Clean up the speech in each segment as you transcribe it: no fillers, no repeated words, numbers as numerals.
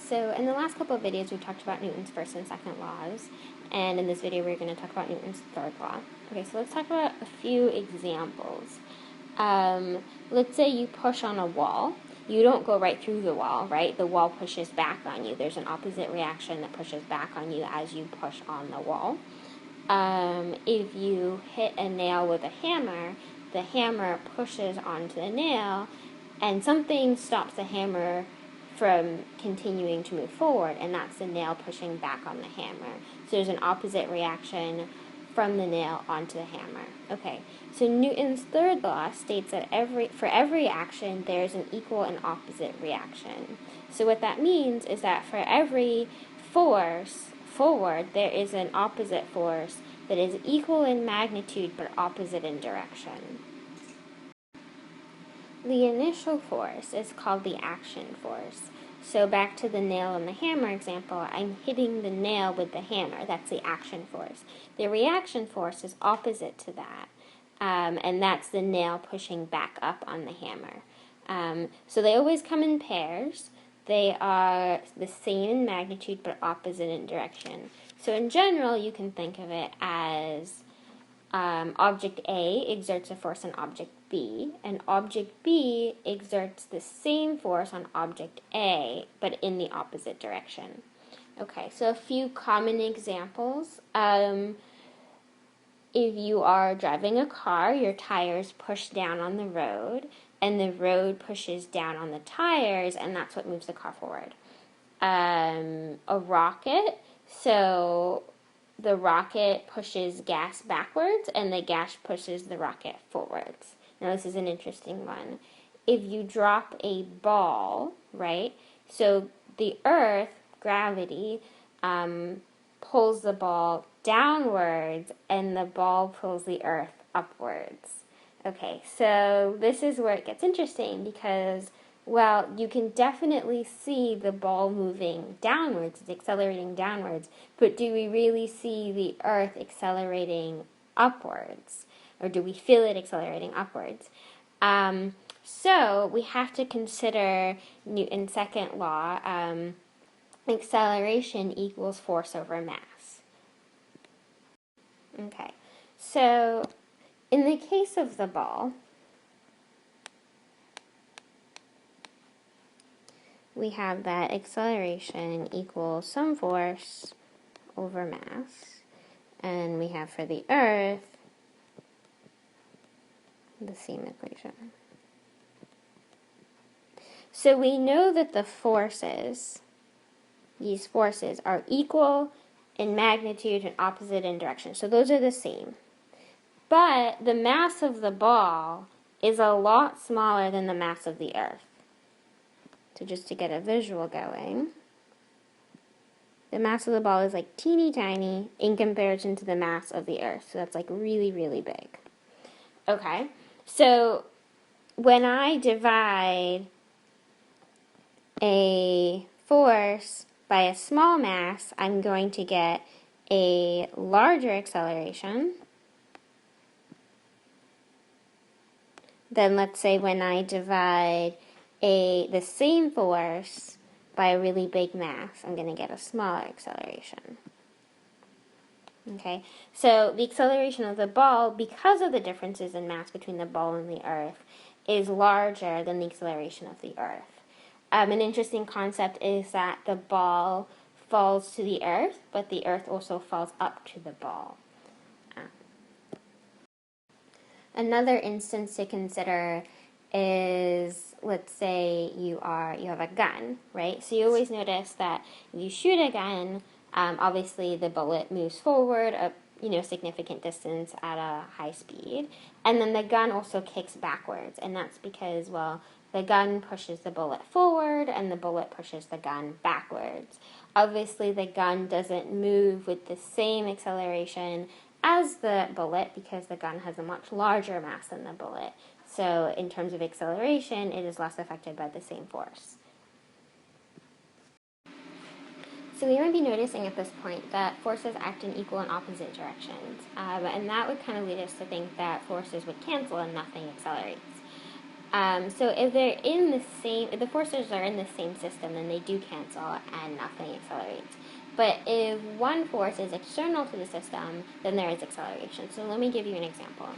So in the last couple of videos, we talked about Newton's first and second laws, and in this video, we're going to talk about Newton's third law. Okay, so let's talk about a few examples. Let's say you push on a wall. You don't go right through the wall, right? The wall pushes back on you. There's an opposite reaction that pushes back on you as you push on the wall. If you hit a nail with a hammer, the hammer pushes onto the nail, and something stops the hammer from continuing to move forward, and that's the nail pushing back on the hammer. So there's an opposite reaction from the nail onto the hammer. Okay, so Newton's third law states that for every action, there's an equal and opposite reaction. So what that means is that for every force forward, there is an opposite force that is equal in magnitude but opposite in direction. The initial force is called the action force. So back to the nail and the hammer example, I'm hitting the nail with the hammer. That's the action force. The reaction force is opposite to that, and that's the nail pushing back up on the hammer. So they always come in pairs. They are the same in magnitude but opposite in direction. So in general, you can think of it as object A exerts a force on object B, and object B exerts the same force on object A, but in the opposite direction. Okay, so a few common examples. If you are driving a car, your tires push down on the road, and the road pushes down on the tires, and that's what moves the car forward. A rocket, so the rocket pushes gas backwards, and the gas pushes the rocket forwards. Now, this is an interesting one. If you drop a ball, right, so the Earth, gravity, pulls the ball downwards, and the ball pulls the Earth upwards. Okay, so this is where it gets interesting because, well, you can definitely see the ball moving downwards, it's accelerating downwards, but do we really see the Earth accelerating upwards? Or do we feel it accelerating upwards? So we have to consider Newton's second law, acceleration equals force over mass. Okay, so in the case of the ball, we have that acceleration equals some force over mass, and we have for the Earth the same equation. So we know that the forces, these forces, are equal in magnitude and opposite in direction. So those are the same. But the mass of the ball is a lot smaller than the mass of the Earth. So just to get a visual going, the mass of the ball is like teeny tiny in comparison to the mass of the Earth. So that's like really, really big. Okay, so when I divide a force by a small mass, I'm going to get a larger acceleration than, let's say, when I divide the same force by a really big mass, I'm going to get a smaller acceleration. Okay, so the acceleration of the ball, because of the differences in mass between the ball and the Earth, is larger than the acceleration of the Earth. An interesting concept is that the ball falls to the Earth, but the Earth also falls up to the ball. Another instance to consider is, let's say you have a gun, right? So you always notice that if you shoot a gun, obviously the bullet moves forward a significant distance at a high speed, and then the gun also kicks backwards, and that's because, well, the gun pushes the bullet forward and the bullet pushes the gun backwards. Obviously the gun doesn't move with the same acceleration as the bullet because the gun has a much larger mass than the bullet. So in terms of acceleration, it is less affected by the same force. So we might be noticing at this point that forces act in equal and opposite directions, and that would kind of lead us to think that forces would cancel and nothing accelerates. So if they're in the same, if the forces are in the same system, then they do cancel and nothing accelerates. But if one force is external to the system, then there is acceleration. So let me give you an example.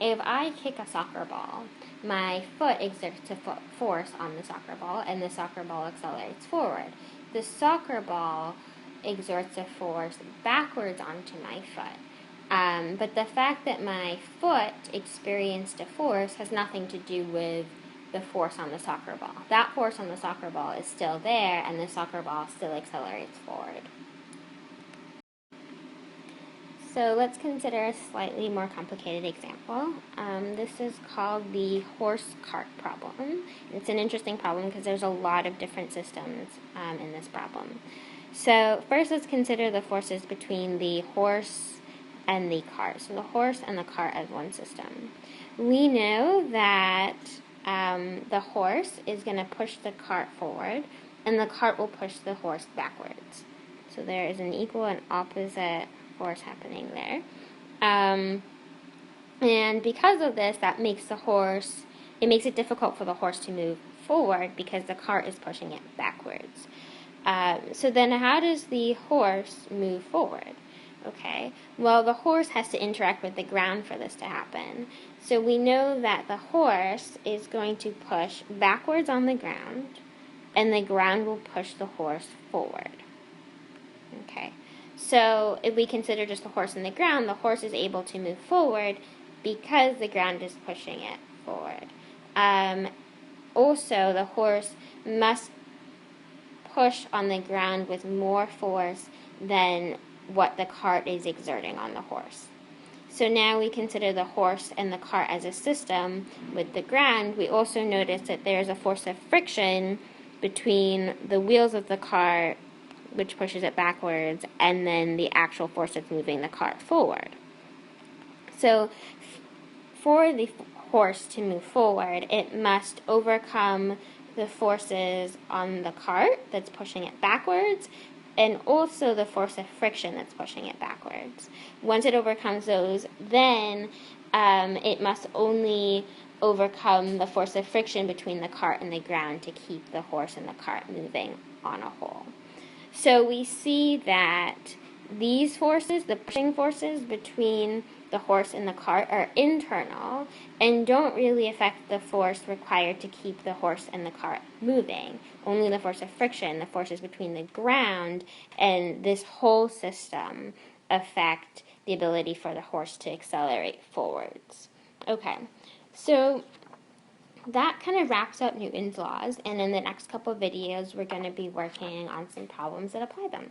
If I kick a soccer ball, my foot exerts a force on the soccer ball, and the soccer ball accelerates forward. The soccer ball exerts a force backwards onto my foot. But the fact that my foot experienced a force has nothing to do with the force on the soccer ball. That force on the soccer ball is still there, and the soccer ball still accelerates forward. So let's consider a slightly more complicated example. This is called the horse-cart problem. It's an interesting problem because there's a lot of different systems in this problem. So first let's consider the forces between the horse and the cart. So the horse and the cart as one system. We know that the horse is going to push the cart forward, and the cart will push the horse backwards. So there is an equal and opposite force happening there. And because of this, that makes it makes it difficult for the horse to move forward because the cart is pushing it backwards. So then how does the horse move forward? Okay, well, the horse has to interact with the ground for this to happen. So we know that the horse is going to push backwards on the ground, and the ground will push the horse forward. Okay, so if we consider just the horse and the horse is able to move forward because the ground is pushing it forward. Also, the horse must push on the ground with more force than what the cart is exerting on the horse. So now we consider the horse and the cart as a system with the ground. We also notice that there's a force of friction between the wheels of the cart, which pushes it backwards, and then the actual force that's moving the cart forward. So for the horse to move forward, it must overcome the forces on the cart that's pushing it backwards, and also the force of friction that's pushing it backwards. Once it overcomes those, then it must only overcome the force of friction between the cart and the ground to keep the horse and the cart moving on a whole. So we see that these forces, the pushing forces between the horse and the cart, are internal and don't really affect the force required to keep the horse and the cart moving. Only the force of friction, the forces between the ground and this whole system, affect the ability for the horse to accelerate forwards. Okay, so that kind of wraps up Newton's laws, and in the next couple of videos we're going to be working on some problems that apply them.